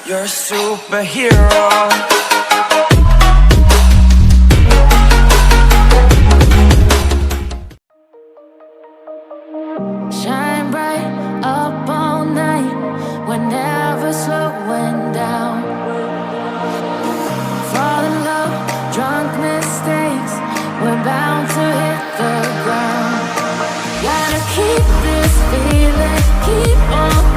You're a superhero. Shine bright up all night, we're never slowing down. Fall in love, drunk mistakes, we're bound to hit the ground. Gotta keep this feeling, keep on